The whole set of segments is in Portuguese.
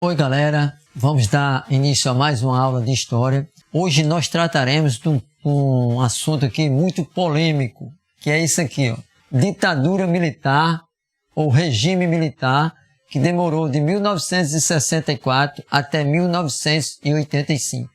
Oi galera, vamos dar início a mais uma aula de História. Hoje nós trataremos de um assunto aqui muito polêmico, que é isso aqui, ó, ditadura militar ou regime militar, que demorou de 1964 até 1985.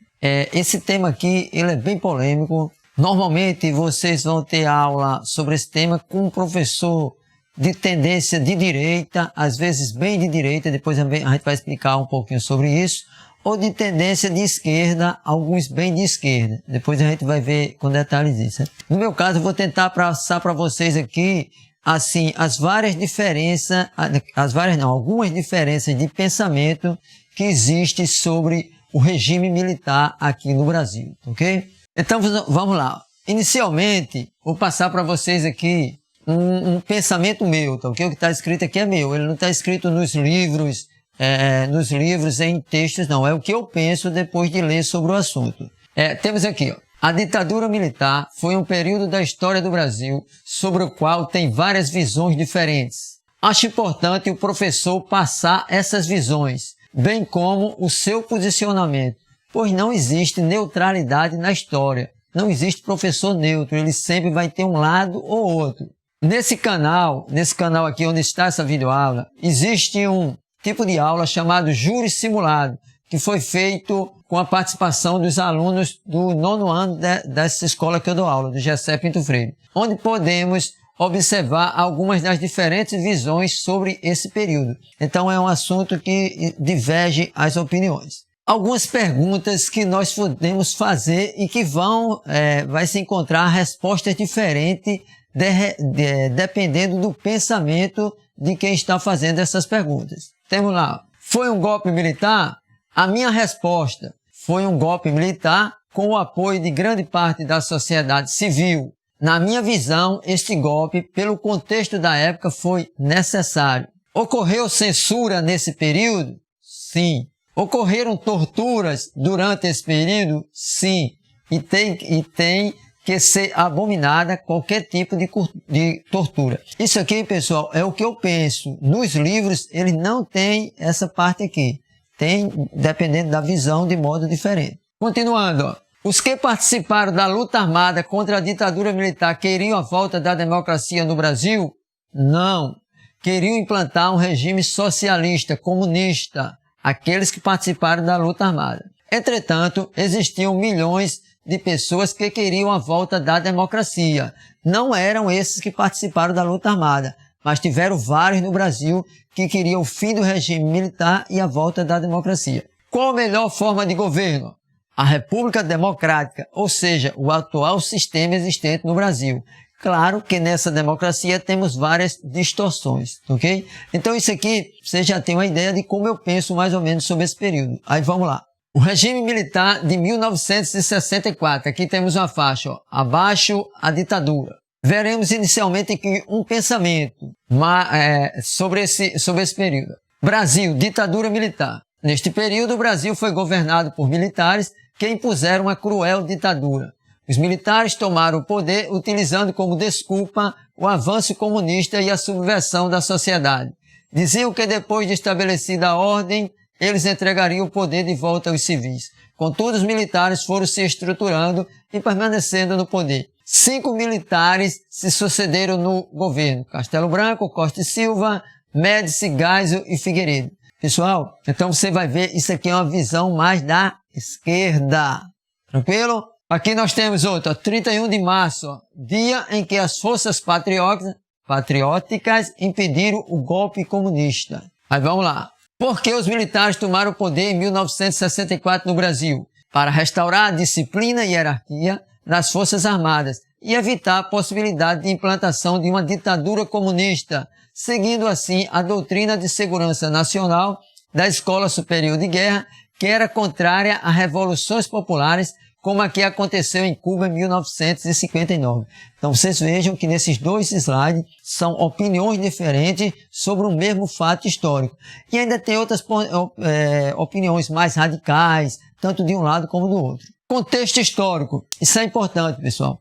Esse tema aqui ele é bem polêmico. Normalmente vocês vão ter aula sobre esse tema com um professor de tendência de direita, às vezes bem de direita, depois a gente vai explicar um pouquinho sobre isso, ou de tendência de esquerda, alguns bem de esquerda. Depois a gente vai ver com detalhes isso. No meu caso, eu vou tentar passar para vocês aqui, assim, algumas diferenças de pensamento que existem sobre o regime militar aqui no Brasil, ok? Então, vamos lá. Inicialmente, vou passar para vocês aqui um pensamento meu, tá? O que está escrito aqui é meu, ele não está escrito nos livros em textos, não. É o que eu penso depois de ler sobre o assunto. Temos aqui, ó, a ditadura militar foi um período da história do Brasil sobre o qual tem várias visões diferentes. Acho importante o professor passar essas visões, bem como o seu posicionamento, pois não existe neutralidade na história. Não existe professor neutro, ele sempre vai ter um lado ou outro. Nesse canal aqui onde está essa videoaula, existe um tipo de aula chamado Júri Simulado, que foi feito com a participação dos alunos do 9º ano dessa escola que eu dou aula, do Gessé Pinto Freire, onde podemos observar algumas das diferentes visões sobre esse período. Então é um assunto que diverge as opiniões. Algumas perguntas que nós podemos fazer e que vai se encontrar respostas diferentes dependendo do pensamento de quem está fazendo essas perguntas. Temos lá, foi um golpe militar? A minha resposta foi um golpe militar com o apoio de grande parte da sociedade civil. Na minha visão, este golpe, pelo contexto da época, foi necessário. Ocorreu censura nesse período? Sim. Ocorreram torturas durante esse período? Sim. E tem que ser abominada qualquer tipo de tortura. Isso aqui, pessoal, é o que eu penso. Nos livros, ele não tem essa parte aqui. Tem, dependendo da visão, de modo diferente. Continuando, ó. Os que participaram da luta armada contra a ditadura militar queriam a volta da democracia no Brasil? Não. Queriam implantar um regime socialista, comunista, aqueles que participaram da luta armada. Entretanto, existiam milhões de pessoas que queriam a volta da democracia. Não eram esses que participaram da luta armada, mas tiveram vários no Brasil que queriam o fim do regime militar e a volta da democracia. Qual a melhor forma de governo? A República Democrática, ou seja, o atual sistema existente no Brasil. Claro que nessa democracia temos várias distorções, ok? Então isso aqui, você já tem uma ideia de como eu penso mais ou menos sobre esse período. Aí vamos lá. O regime militar de 1964, aqui temos uma faixa, ó, abaixo a ditadura. Veremos inicialmente aqui um pensamento sobre esse período. Brasil, ditadura militar. Neste período, o Brasil foi governado por militares que impuseram uma cruel ditadura. Os militares tomaram o poder utilizando como desculpa o avanço comunista e a subversão da sociedade. Diziam que depois de estabelecida a ordem, eles entregariam o poder de volta aos civis. Contudo, os militares foram se estruturando e permanecendo no poder. 5 militares se sucederam no governo: Castelo Branco, Costa e Silva, Médici, Geisel e Figueiredo. Pessoal, então você vai ver, isso aqui é uma visão mais da esquerda. Tranquilo? Aqui nós temos outra, 31 de março, ó, dia em que as forças patrióticas impediram o golpe comunista. Aí vamos lá. Por que os militares tomaram o poder em 1964 no Brasil? Para restaurar a disciplina e hierarquia das Forças Armadas e evitar a possibilidade de implantação de uma ditadura comunista, seguindo assim a doutrina de segurança nacional da Escola Superior de Guerra, que era contrária a revoluções populares, como a que aconteceu em Cuba em 1959. Então vocês vejam que nesses dois slides são opiniões diferentes sobre o mesmo fato histórico. E ainda tem outras opiniões mais radicais, tanto de um lado como do outro. Contexto histórico. Isso é importante, pessoal.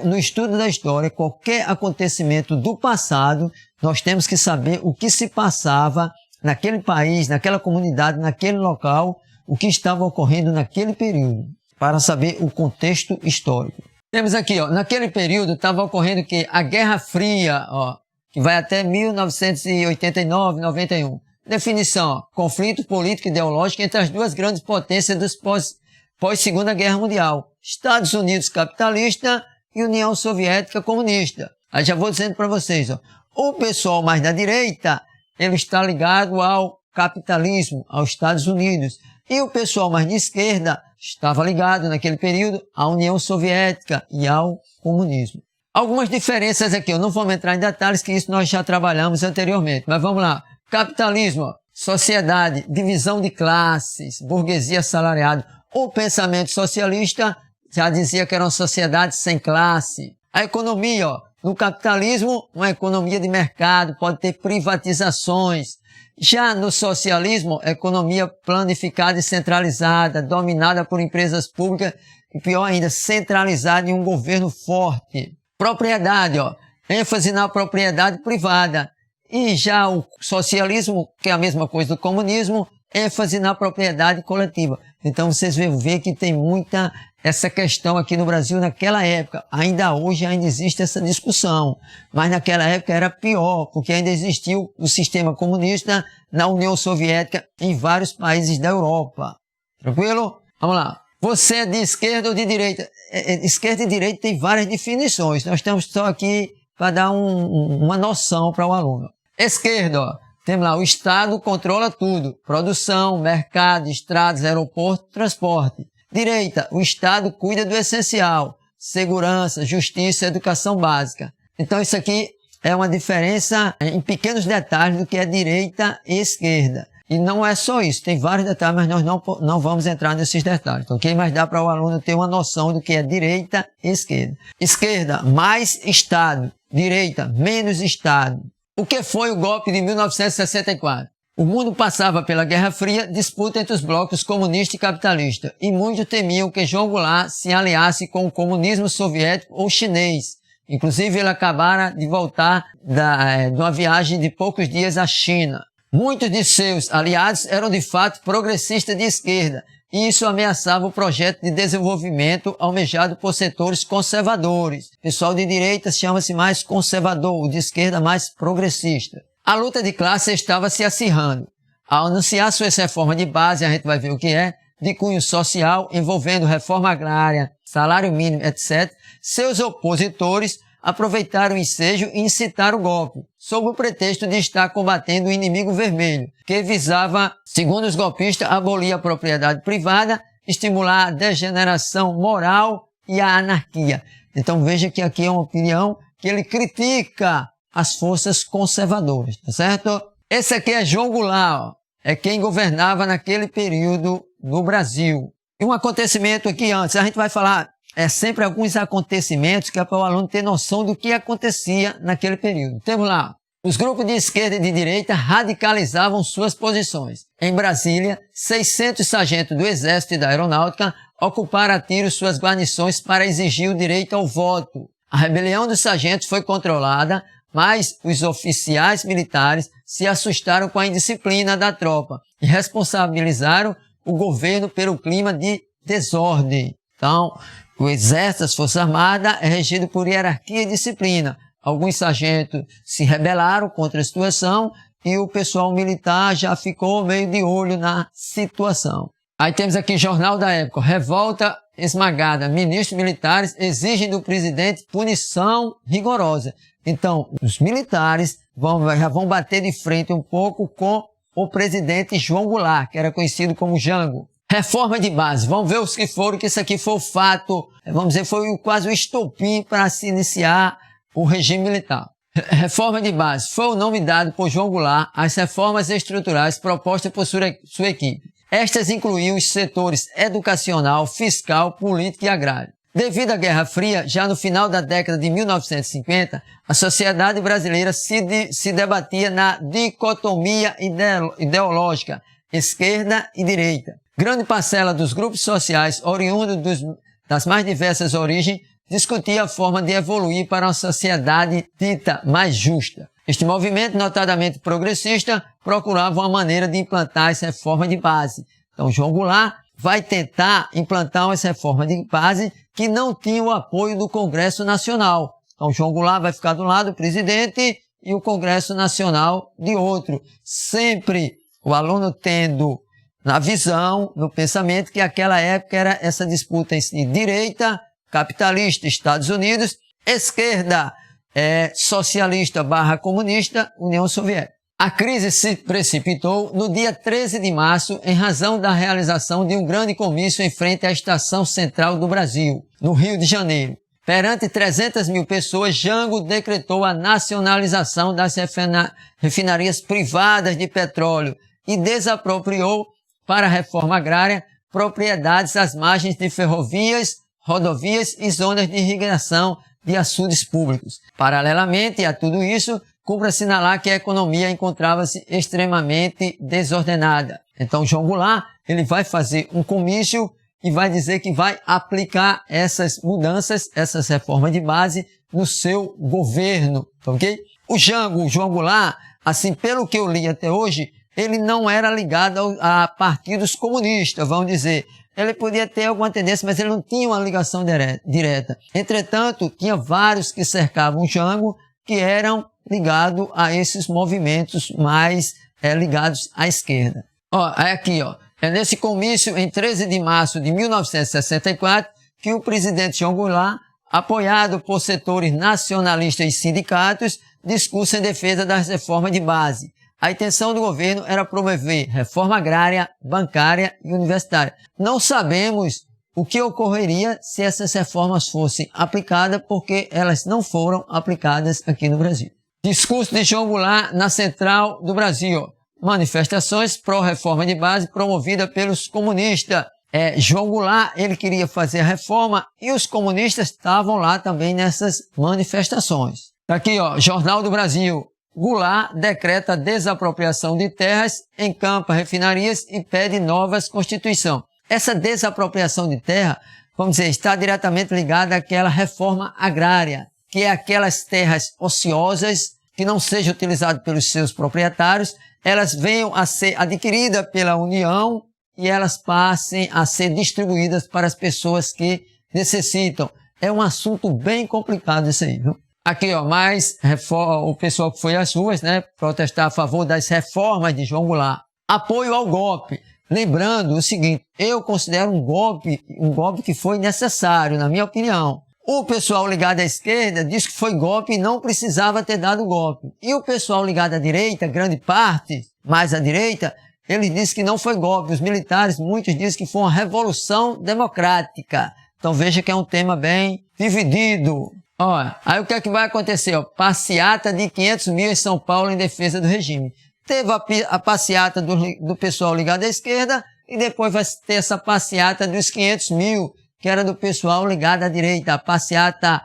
No estudo da história, qualquer acontecimento do passado, nós temos que saber o que se passava naquele país, naquela comunidade, naquele local, o que estava ocorrendo naquele período, para saber o contexto histórico. Temos aqui, ó, naquele período estava ocorrendo que a Guerra Fria, ó, que vai até 1989, 91. Definição, ó, conflito político e ideológico entre as duas grandes potências dos pós-Segunda Guerra Mundial. Estados Unidos capitalista e União Soviética comunista. Aí já vou dizendo para vocês, ó, o pessoal mais da direita, ele está ligado ao capitalismo, aos Estados Unidos. E o pessoal mais de esquerda estava ligado naquele período à União Soviética e ao comunismo. Algumas diferenças aqui, eu não vou entrar em detalhes, que isso nós já trabalhamos anteriormente, mas vamos lá. Capitalismo, sociedade, divisão de classes, burguesia assalariada. O pensamento socialista já dizia que era uma sociedade sem classe. A economia, ó, no capitalismo, uma economia de mercado, pode ter privatizações. Já no socialismo, economia planificada e centralizada, dominada por empresas públicas e, pior ainda, centralizada em um governo forte. Propriedade, ó, ênfase na propriedade privada. E já o socialismo, que é a mesma coisa do comunismo, ênfase na propriedade coletiva. Então vocês vão ver que tem muita essa questão aqui no Brasil naquela época. Ainda hoje ainda existe essa discussão, mas naquela época era pior, porque ainda existia o sistema comunista na União Soviética em vários países da Europa. Tranquilo? Vamos lá. Você é de esquerda ou de direita? Esquerda e direita tem várias definições. Nós estamos só aqui para dar uma noção para o aluno. Esquerda, ó, temos lá, o Estado controla tudo. Produção, mercado, estradas, aeroporto, transporte. Direita, o Estado cuida do essencial. Segurança, justiça, educação básica. Então isso aqui é uma diferença em pequenos detalhes do que é direita e esquerda. E não é só isso, tem vários detalhes, mas nós não vamos entrar nesses detalhes, ok? Mas dá para o aluno ter uma noção do que é direita e esquerda. Esquerda, mais Estado. Direita, menos Estado. O que foi o golpe de 1964? O mundo passava pela Guerra Fria, disputa entre os blocos comunista e capitalista, e muitos temiam que João Goulart se aliasse com o comunismo soviético ou chinês. Inclusive, ele acabara de voltar de uma viagem de poucos dias à China. Muitos de seus aliados eram de fato progressistas de esquerda, e isso ameaçava o projeto de desenvolvimento almejado por setores conservadores. O pessoal de direita chama-se mais conservador, o de esquerda mais progressista. A luta de classe estava se acirrando. Ao anunciar suas reformas de base, a gente vai ver o que é, de cunho social, envolvendo reforma agrária, salário mínimo, etc., seus opositores aproveitaram o ensejo e incitaram o golpe, sob o pretexto de estar combatendo o inimigo vermelho, que visava, segundo os golpistas, abolir a propriedade privada, estimular a degeneração moral e a anarquia. Então veja que aqui é uma opinião que ele critica as forças conservadoras, tá certo? Esse aqui é João Goulart, ó, é quem governava naquele período no Brasil. E um acontecimento aqui antes, a gente vai falar sempre alguns acontecimentos que é para o aluno ter noção do que acontecia naquele período. Temos lá, os grupos de esquerda e de direita radicalizavam suas posições. Em Brasília, 600 sargentos do Exército e da Aeronáutica ocuparam a tiro suas guarnições para exigir o direito ao voto. A rebelião dos sargentos foi controlada, mas os oficiais militares se assustaram com a indisciplina da tropa e responsabilizaram o governo pelo clima de desordem. Então, o Exército, as Forças Armadas, é regido por hierarquia e disciplina. Alguns sargentos se rebelaram contra a situação e o pessoal militar já ficou meio de olho na situação. Aí temos aqui Jornal da Época, revolta esmagada, ministros militares exigem do presidente punição rigorosa. Então, os militares já vão bater de frente um pouco com o presidente João Goulart, que era conhecido como Jango. Reforma de base, vamos ver os que foram, que isso aqui foi o fato, vamos dizer, foi quase o estopim para se iniciar o regime militar. Reforma de base, foi o nome dado por João Goulart às reformas estruturais propostas por sua equipe. Estas incluíam os setores educacional, fiscal, político e agrário. Devido à Guerra Fria, já no final da década de 1950, a sociedade brasileira se debatia na dicotomia ideológica, esquerda e direita. Grande parcela dos grupos sociais, oriundos das mais diversas origens, discutia a forma de evoluir para uma sociedade dita mais justa. Este movimento, notadamente progressista, procurava uma maneira de implantar essa reforma de base. Então, João Goulart vai tentar implantar uma reforma de base que não tinha o apoio do Congresso Nacional. Então, João Goulart vai ficar do lado do presidente e o Congresso Nacional de outro. Sempre o aluno tendo na visão, no pensamento, que aquela época era essa disputa entre direita, capitalista, Estados Unidos, esquerda, socialista / comunista, União Soviética. A crise se precipitou no dia 13 de março em razão da realização de um grande comício em frente à Estação Central do Brasil, no Rio de Janeiro. Perante 300 mil pessoas, Jango decretou a nacionalização das refinarias privadas de petróleo e desapropriou para a reforma agrária propriedades às margens de ferrovias, rodovias e zonas de irrigação de açudes públicos. Paralelamente a tudo isso, cumpre assinalar que a economia encontrava-se extremamente desordenada. Então, João Goulart, ele vai fazer um comício e vai dizer que vai aplicar essas mudanças, essas reformas de base no seu governo, ok? O João Goulart, assim, pelo que eu li até hoje, ele não era ligado a partidos comunistas, vamos dizer. Ele podia ter alguma tendência, mas ele não tinha uma ligação direta. Entretanto, tinha vários que cercavam o Jango que eram ligados a esses movimentos mais ligados à esquerda. É nesse comício, em 13 de março de 1964, que o presidente João Goulart, apoiado por setores nacionalistas e sindicatos, discursa em defesa das reformas de base. A intenção do governo era promover reforma agrária, bancária e universitária. Não sabemos o que ocorreria se essas reformas fossem aplicadas, porque elas não foram aplicadas aqui no Brasil. Discurso de João Goulart na Central do Brasil. Manifestações pró-reforma de base promovida pelos comunistas. João Goulart, ele queria fazer a reforma e os comunistas estavam lá também nessas manifestações. Aqui, Jornal do Brasil. Goulart decreta desapropriação de terras, encampa refinarias e pede novas constituição. Essa desapropriação de terra, vamos dizer, está diretamente ligada àquela reforma agrária, que é aquelas terras ociosas que não sejam utilizadas pelos seus proprietários, elas venham a ser adquiridas pela União e elas passem a ser distribuídas para as pessoas que necessitam. É um assunto bem complicado isso aí, viu? Aqui, mais o pessoal que foi às ruas, protestar a favor das reformas de João Goulart. Apoio ao golpe. Lembrando o seguinte, eu considero um golpe que foi necessário, na minha opinião. O pessoal ligado à esquerda diz que foi golpe e não precisava ter dado golpe. E o pessoal ligado à direita, grande parte, mais à direita, ele diz que não foi golpe. Os militares, muitos dizem que foi uma revolução democrática. Então veja que é um tema bem dividido. Aí o que é que vai acontecer? Passeata de 500 mil em São Paulo em defesa do regime. Teve a passeata do pessoal ligado à esquerda e depois vai ter essa passeata dos 500 mil, que era do pessoal ligado à direita. A passeata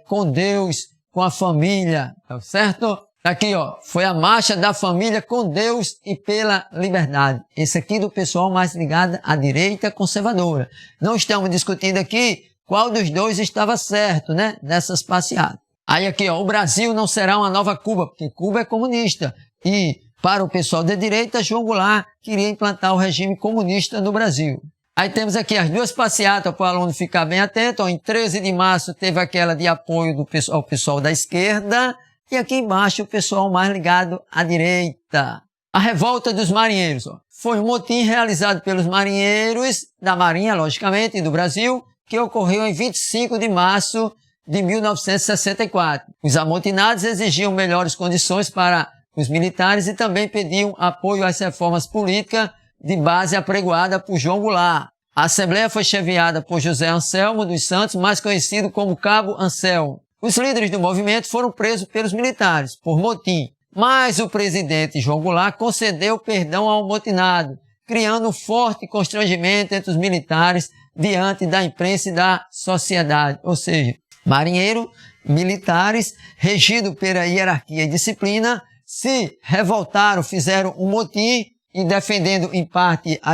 com Deus, com a família, tá certo? Aqui, foi a marcha da família com Deus e pela liberdade. Esse aqui do pessoal mais ligado à direita conservadora. Não estamos discutindo aqui qual dos dois estava certo, nessas passeatas. Aí aqui, o Brasil não será uma nova Cuba, porque Cuba é comunista. E para o pessoal da direita, João Goulart queria implantar o regime comunista no Brasil. Aí temos aqui as duas passeatas para o aluno ficar bem atento. Em 13 de março teve aquela de apoio ao pessoal da esquerda. E aqui embaixo o pessoal mais ligado à direita. A revolta dos marinheiros. Foi um motim realizado pelos marinheiros da Marinha, logicamente, e do Brasil, que ocorreu em 25 de março de 1964. Os amotinados exigiam melhores condições para os militares e também pediam apoio às reformas políticas de base apregoada por João Goulart. A Assembleia foi chefiada por José Anselmo dos Santos, mais conhecido como Cabo Anselmo. Os líderes do movimento foram presos pelos militares por motim, mas o presidente João Goulart concedeu perdão ao amotinado, criando um forte constrangimento entre os militares diante da imprensa e da sociedade. Ou seja, marinheiros, militares, regidos pela hierarquia e disciplina, se revoltaram, fizeram um motim e defendendo em parte a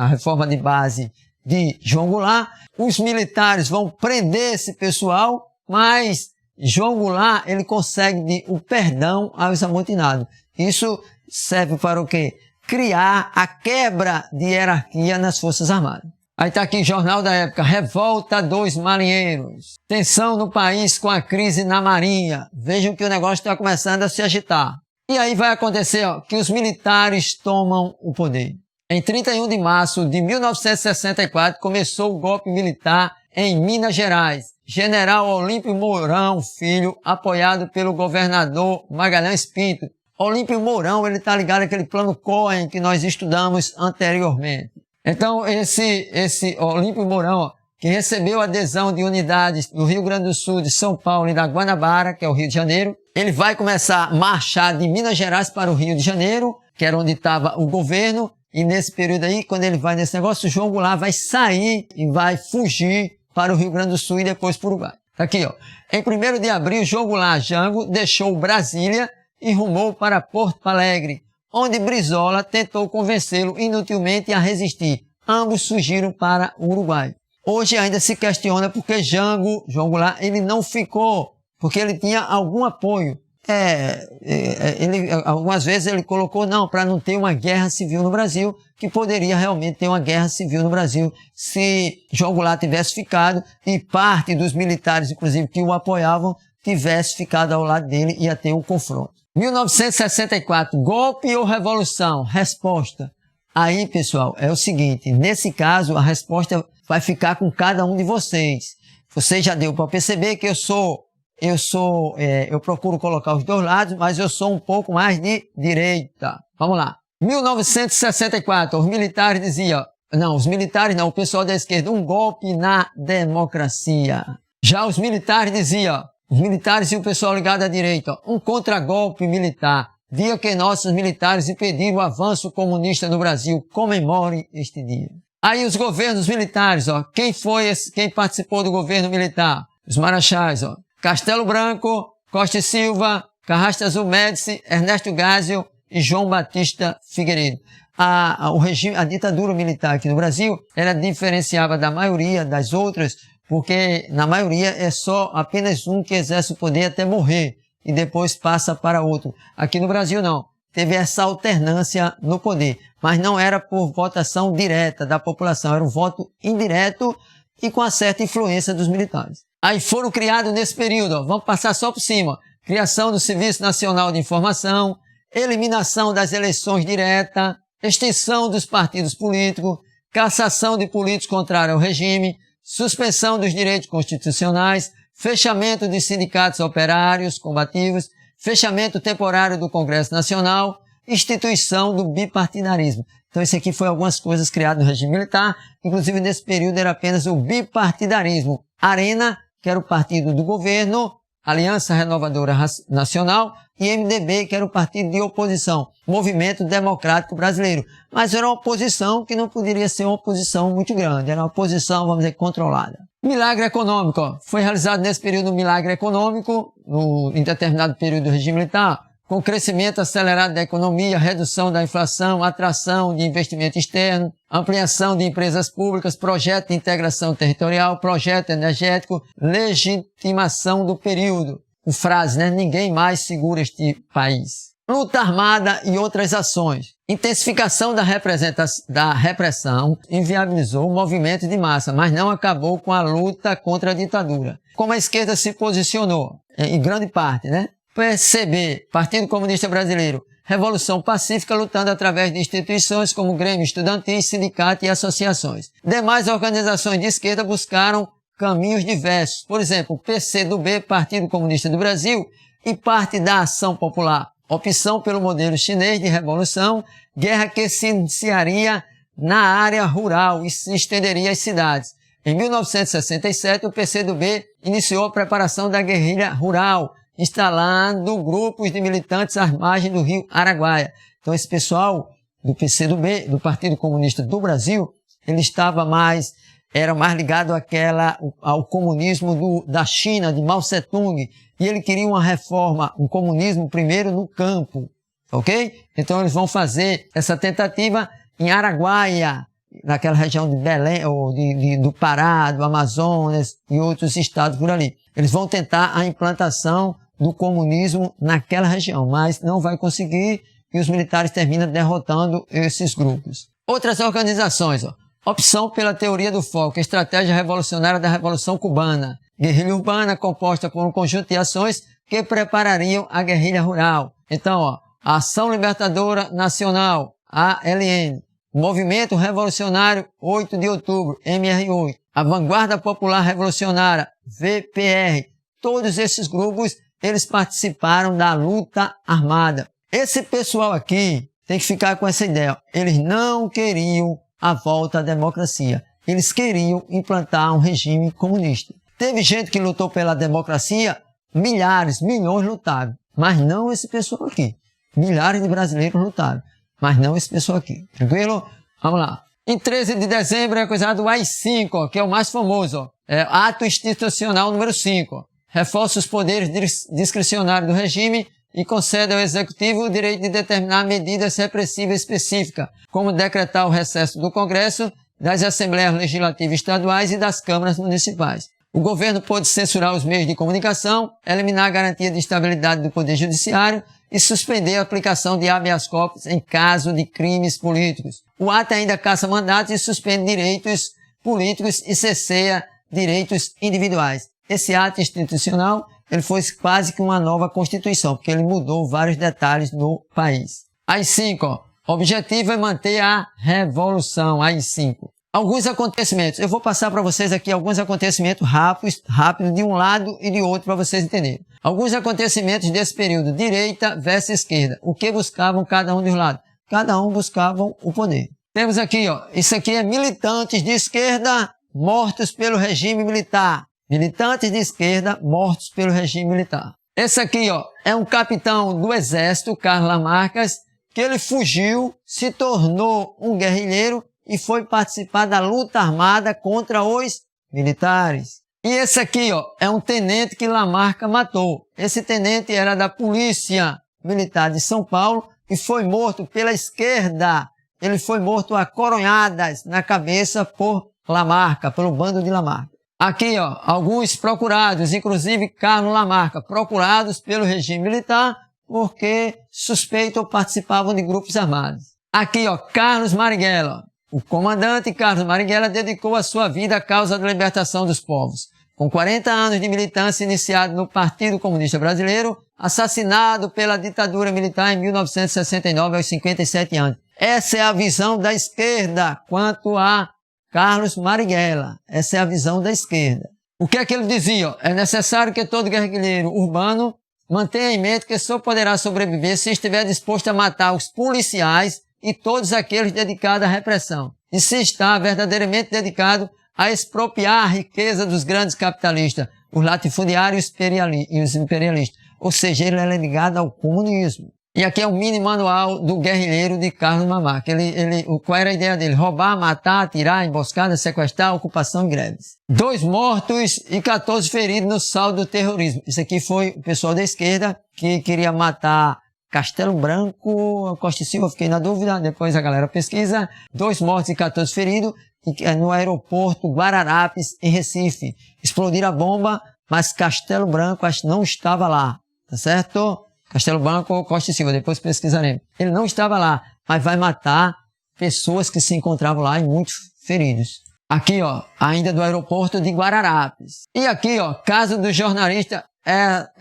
reforma de base de João Goulart. Os militares vão prender esse pessoal, mas João Goulart, ele consegue o perdão aos amotinados. Isso serve para o quê? Criar a quebra de hierarquia nas Forças Armadas. Aí está aqui, jornal da época, revolta dos marinheiros. Tensão no país com a crise na marinha. Vejam que o negócio está começando a se agitar. E aí vai acontecer que os militares tomam o poder. Em 31 de março de 1964, começou o golpe militar em Minas Gerais. General Olímpio Mourão Filho, apoiado pelo governador Magalhães Pinto. Olímpio Mourão, ele está ligado àquele plano Cohen que nós estudamos anteriormente. Então, esse Olímpio Mourão, que recebeu adesão de unidades do Rio Grande do Sul, de São Paulo e da Guanabara, que é o Rio de Janeiro, ele vai começar a marchar de Minas Gerais para o Rio de Janeiro, que era onde estava o governo, e nesse período aí, quando ele vai nesse negócio, o João Goulart vai sair e vai fugir para o Rio Grande do Sul e depois para o Uruguai. Aqui, ó. Em 1º de abril, João Goulart Jango deixou Brasília e rumou para Porto Alegre, onde Brizola tentou convencê-lo inutilmente a resistir. Ambos fugiram para o Uruguai. Hoje ainda se questiona porque João Goulart, ele não ficou, porque ele tinha algum apoio. Algumas vezes ele colocou, não, para não ter uma guerra civil no Brasil, que poderia realmente ter uma guerra civil no Brasil se João Goulart tivesse ficado e parte dos militares, inclusive, que o apoiavam, tivesse ficado ao lado dele, ia ter um confronto. 1964, golpe ou revolução? Resposta. Aí, pessoal, é o seguinte, nesse caso, a resposta vai ficar com cada um de vocês. Você já deu para perceber que eu procuro colocar os dois lados, mas eu sou um pouco mais de direita. Vamos lá. 1964, os militares diziam, o pessoal da esquerda, um golpe na democracia. Já os militares diziam, os militares e o pessoal ligado à direita, um contragolpe militar. Dia que nossos militares impediram o avanço comunista no Brasil, comemore este dia. Aí os governos militares, quem participou do governo militar? Os marechais, Castelo Branco, Costa e Silva, Carrasco Azul Médici, Ernesto Geisel e João Batista Figueiredo. A ditadura militar aqui no Brasil, ela diferenciava da maioria das outras, porque na maioria é só apenas um que exerce o poder até morrer e depois passa para outro. Aqui no Brasil não. Teve essa alternância no poder, mas não era por votação direta da população, era um voto indireto e com uma certa influência dos militares. Aí foram criados nesse período, vamos passar só por cima, criação do Serviço Nacional de Informação, eliminação das eleições diretas, extinção dos partidos políticos, cassação de políticos contrários ao regime, suspensão dos direitos constitucionais, fechamento de sindicatos operários combativos, fechamento temporário do Congresso Nacional, instituição do bipartidarismo. Então, isso aqui foi algumas coisas criadas no regime militar, inclusive nesse período era apenas o bipartidarismo. Arena, que era o partido do governo, Aliança Renovadora Nacional, e MDB, que era o partido de oposição, Movimento Democrático Brasileiro. Mas era uma oposição que não poderia ser uma oposição muito grande, era uma oposição, vamos dizer, controlada. Milagre econômico. Foi realizado nesse período um milagre econômico, em determinado período do regime militar, com crescimento acelerado da economia, redução da inflação, atração de investimento externo, ampliação de empresas públicas, projeto de integração territorial, projeto energético, legitimação do período. Com frase, ninguém mais segura este país. Luta armada e outras ações. Intensificação da repressão inviabilizou o movimento de massa, mas não acabou com a luta contra a ditadura. Como a esquerda se posicionou, em grande parte, PCB, Partido Comunista Brasileiro, Revolução Pacífica, lutando através de instituições como Grêmio Estudantil, Sindicato e associações. Demais organizações de esquerda buscaram caminhos diversos. Por exemplo, o PCdoB, Partido Comunista do Brasil, e parte da Ação Popular. Opção pelo modelo chinês de revolução, guerra que se iniciaria na área rural e se estenderia às cidades. Em 1967, o PCdoB iniciou a preparação da guerrilha rural, instalando grupos de militantes às margens do rio Araguaia. Então esse pessoal do PCdoB, do Partido Comunista do Brasil, ele era mais ligado ao comunismo da China, de Mao Tse-tung, e ele queria uma reforma, um comunismo primeiro no campo, ok? Então eles vão fazer essa tentativa em Araguaia, naquela região de Belém, ou do Pará, do Amazonas e outros estados por ali. Eles vão tentar a implantação do comunismo naquela região, mas não vai conseguir e os militares terminam derrotando esses grupos. Outras organizações, Opção pela Teoria do Foco, Estratégia Revolucionária da Revolução Cubana, guerrilha urbana composta por um conjunto de ações que preparariam a guerrilha rural. Então, a Ação Libertadora Nacional, ALN, Movimento Revolucionário 8 de Outubro, MR8, a Vanguarda Popular Revolucionária, VPR, todos esses grupos, eles participaram da luta armada. Esse pessoal aqui tem que ficar com essa ideia. Eles não queriam a volta à democracia. Eles queriam implantar um regime comunista. Teve gente que lutou pela democracia, milhares, milhões lutaram, mas não esse pessoal aqui. Milhares de brasileiros lutaram, mas não esse pessoal aqui. Tranquilo? Vamos lá. Em 13 de dezembro é coisado o AI-5, que é o mais famoso. É Ato Institucional número 5. Reforça os poderes discricionários do regime e concede ao Executivo o direito de determinar medidas repressivas específicas, como decretar o recesso do Congresso, das Assembleias Legislativas Estaduais e das Câmaras Municipais. O governo pode censurar os meios de comunicação, eliminar a garantia de estabilidade do Poder Judiciário e suspender a aplicação de habeas corpus em caso de crimes políticos. O ato ainda caça mandatos e suspende direitos políticos e cerceia direitos individuais. Esse ato institucional ele foi quase que uma nova Constituição, porque ele mudou vários detalhes no país. AI-5, o objetivo é manter a revolução, AI-5. Alguns acontecimentos, eu vou passar para vocês aqui alguns acontecimentos rápidos de um lado e de outro para vocês entenderem. Alguns acontecimentos desse período, direita versus esquerda, o que buscavam cada um dos lados? Cada um buscava o poder. Temos aqui, isso aqui é militantes de esquerda mortos pelo regime militar. Militantes de esquerda mortos pelo regime militar. Esse aqui, é um capitão do exército, Carlos Lamarcas, que ele fugiu, se tornou um guerrilheiro e foi participar da luta armada contra os militares. E esse aqui, é um tenente que Lamarca matou. Esse tenente era da Polícia Militar de São Paulo e foi morto pela esquerda. Ele foi morto a coronhadas na cabeça por Lamarca, pelo bando de Lamarca. Aqui, alguns procurados, inclusive Carlos Lamarca, procurados pelo regime militar porque suspeitam ou participavam de grupos armados. Aqui, Carlos Marighella. O comandante Carlos Marighella dedicou a sua vida à causa da libertação dos povos. Com 40 anos de militância iniciado no Partido Comunista Brasileiro, assassinado pela ditadura militar em 1969 aos 57 anos. Essa é a visão da esquerda quanto a Carlos Marighella. Essa é a visão da esquerda. O que é que ele dizia? É necessário que todo guerrilheiro urbano mantenha em mente que só poderá sobreviver se estiver disposto a matar os policiais e todos aqueles dedicados à repressão. E se está verdadeiramente dedicado a expropriar a riqueza dos grandes capitalistas, os latifundiários e os imperialistas. Ou seja, ele é ligado ao comunismo. E aqui é o mini manual do guerrilheiro de Carlos Lamarca. Qual era a ideia dele? Roubar, matar, atirar, emboscada, sequestrar, ocupação e greves. 2 mortos e 14 feridos no saldo do terrorismo. Isso aqui foi o pessoal da esquerda que queria matar Castelo Branco, Costa e Silva, fiquei na dúvida, depois a galera pesquisa. 2 mortos e 14 feridos no aeroporto Guararapes, em Recife. Explodiram a bomba, mas Castelo Branco acho que não estava lá, tá certo? Castelo Branco ou Costa e Silva, depois pesquisaremos. Ele não estava lá, mas vai matar pessoas que se encontravam lá e muitos feridos. Aqui, ainda do aeroporto de Guararapes. E aqui, caso do jornalista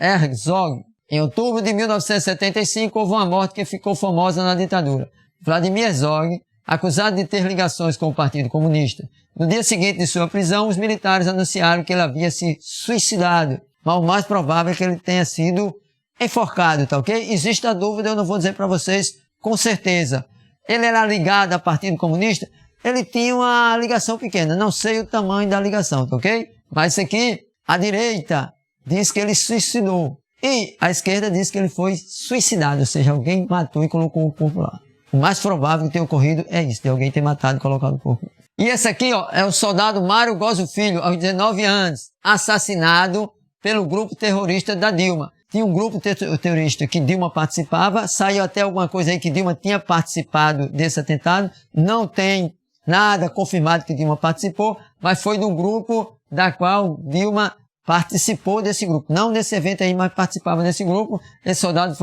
Herzog. Em outubro de 1975, houve uma morte que ficou famosa na ditadura. Vladimir Herzog, acusado de ter ligações com o Partido Comunista. No dia seguinte de sua prisão, os militares anunciaram que ele havia se suicidado. Mas o mais provável é que ele tenha sido enforcado, tá ok? Existe a dúvida, eu não vou dizer para vocês com certeza. Ele era ligado ao Partido Comunista? Ele tinha uma ligação pequena, não sei o tamanho da ligação, tá ok? Mas isso aqui, a direita diz que ele suicidou. E a esquerda diz que ele foi suicidado, ou seja, alguém matou e colocou o corpo lá. O mais provável que tenha ocorrido é isso, de alguém ter matado e colocado o corpo. E esse aqui, é o soldado Mário Gósio Filho, aos 19 anos, assassinado pelo grupo terrorista da Dilma. Tinha um grupo terrorista que Dilma participava, saiu até alguma coisa aí que Dilma tinha participado desse atentado, não tem nada confirmado que Dilma participou, mas foi do grupo da qual Dilma participou desse grupo. Não desse evento aí, mas participava desse grupo. Esse soldado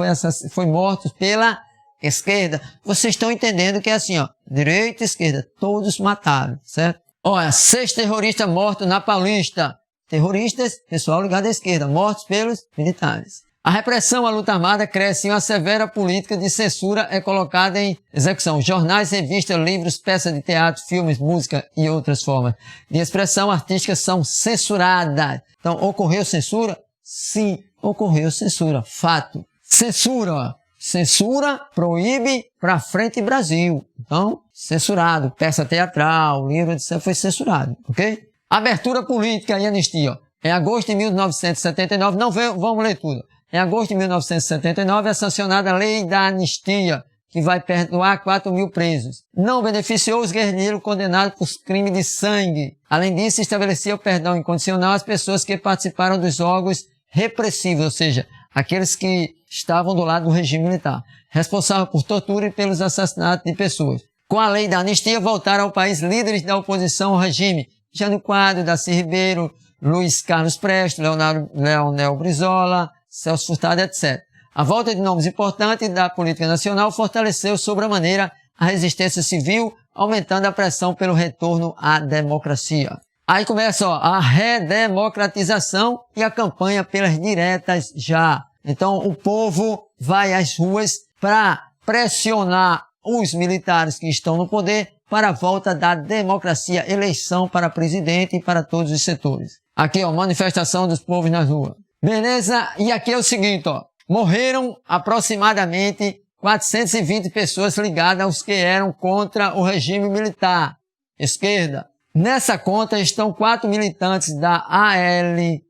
foi morto pela esquerda. Vocês estão entendendo que é assim, ó, direita e esquerda, todos mataram, certo? Olha, 6 terroristas mortos na Paulista. Terroristas, pessoal ligado à esquerda, mortos pelos militares. A repressão à luta armada cresce e uma severa política de censura é colocada em execução. Jornais, revistas, livros, peças de teatro, filmes, música e outras formas de expressão artística são censuradas. Então, ocorreu censura? Sim, ocorreu censura. Fato. Censura, ó. Censura proíbe pra frente Brasil. Então, censurado. Peça teatral, livro, etc. foi censurado, ok? Abertura política e anistia, ó. Em agosto de 1979, não vamos ler tudo. Em agosto de 1979 é sancionada a Lei da Anistia, que vai perdoar 4.000 presos. Não beneficiou os guerrilheiros condenados por crime de sangue. Além disso, estabelecia o perdão incondicional às pessoas que participaram dos órgãos repressivos, ou seja, aqueles que estavam do lado do regime militar, responsável por tortura e pelos assassinatos de pessoas. Com a Lei da Anistia, voltaram ao país líderes da oposição ao regime, Jânio Quadros, Darcy Ribeiro, Luiz Carlos Prestes, Leonel Brizola, Celso Furtado, etc. A volta de nomes importantes da política nacional fortaleceu sobremaneira a resistência civil, aumentando a pressão pelo retorno à democracia. Aí começa, ó, a redemocratização e a campanha pelas diretas já. Então o povo vai às ruas para pressionar os militares que estão no poder para a volta da democracia, eleição para presidente e para todos os setores. Aqui, ó, manifestação dos povos nas ruas. Beleza? E aqui é o seguinte, ó. Morreram aproximadamente 420 pessoas ligadas aos que eram contra o regime militar. Esquerda. Nessa conta estão 4 militantes da ALN,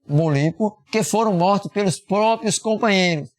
Molipo, que foram mortos pelos próprios companheiros.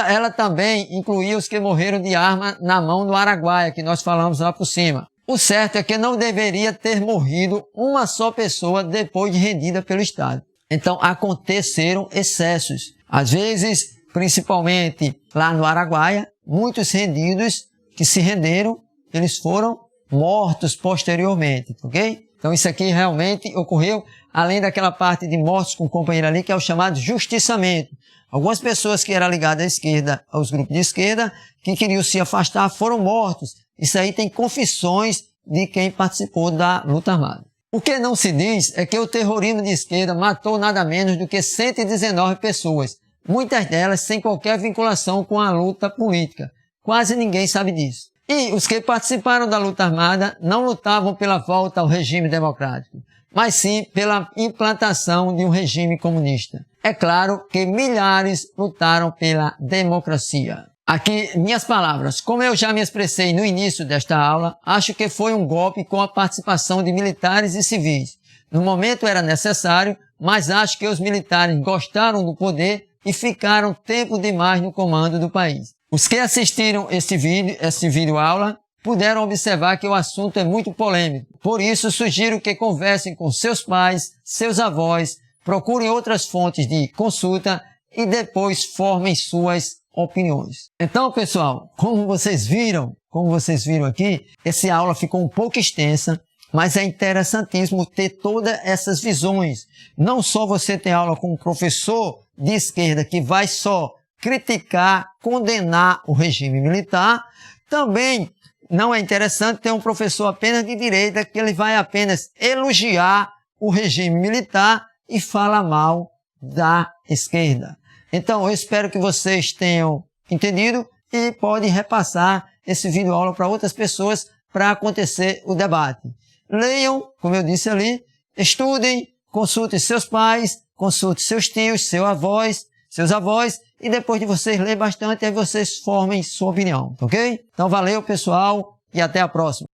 Ela também incluía os que morreram de arma na mão no Araguaia, que nós falamos lá por cima. O certo é que não deveria ter morrido uma só pessoa depois de rendida pelo Estado. Então, aconteceram excessos. Às vezes, principalmente lá no Araguaia, muitos rendidos que se renderam, eles foram mortos posteriormente, ok? Então, isso aqui realmente ocorreu, além daquela parte de mortos com o companheiro ali, que é o chamado justiçamento. Algumas pessoas que eram ligadas à esquerda, aos grupos de esquerda, que queriam se afastar, foram mortos. Isso aí tem confissões de quem participou da luta armada. O que não se diz é que o terrorismo de esquerda matou nada menos do que 119 pessoas, muitas delas sem qualquer vinculação com a luta política. Quase ninguém sabe disso. E os que participaram da luta armada não lutavam pela volta ao regime democrático, mas sim pela implantação de um regime comunista. É claro que milhares lutaram pela democracia. Aqui, minhas palavras. Como eu já me expressei no início desta aula, acho que foi um golpe com a participação de militares e civis. No momento era necessário, mas acho que os militares gostaram do poder e ficaram tempo demais no comando do país. Os que assistiram esse vídeo aula puderam observar que o assunto é muito polêmico. Por isso, sugiro que conversem com seus pais, seus avós, procurem outras fontes de consulta e depois formem suas opiniões. Então, pessoal, como vocês viram aqui, essa aula ficou um pouco extensa, mas é interessantíssimo ter todas essas visões. Não só você ter aula com um professor de esquerda que vai só criticar, condenar o regime militar, também não é interessante ter um professor apenas de direita que ele vai apenas elogiar o regime militar e fala mal da esquerda. Então, eu espero que vocês tenham entendido e podem repassar esse vídeo aula para outras pessoas para acontecer o debate. Leiam, como eu disse ali, estudem, consultem seus pais, consultem seus tios, seus avós, e depois de vocês lerem bastante, aí vocês formem sua opinião, ok? Então, valeu, pessoal, e até a próxima.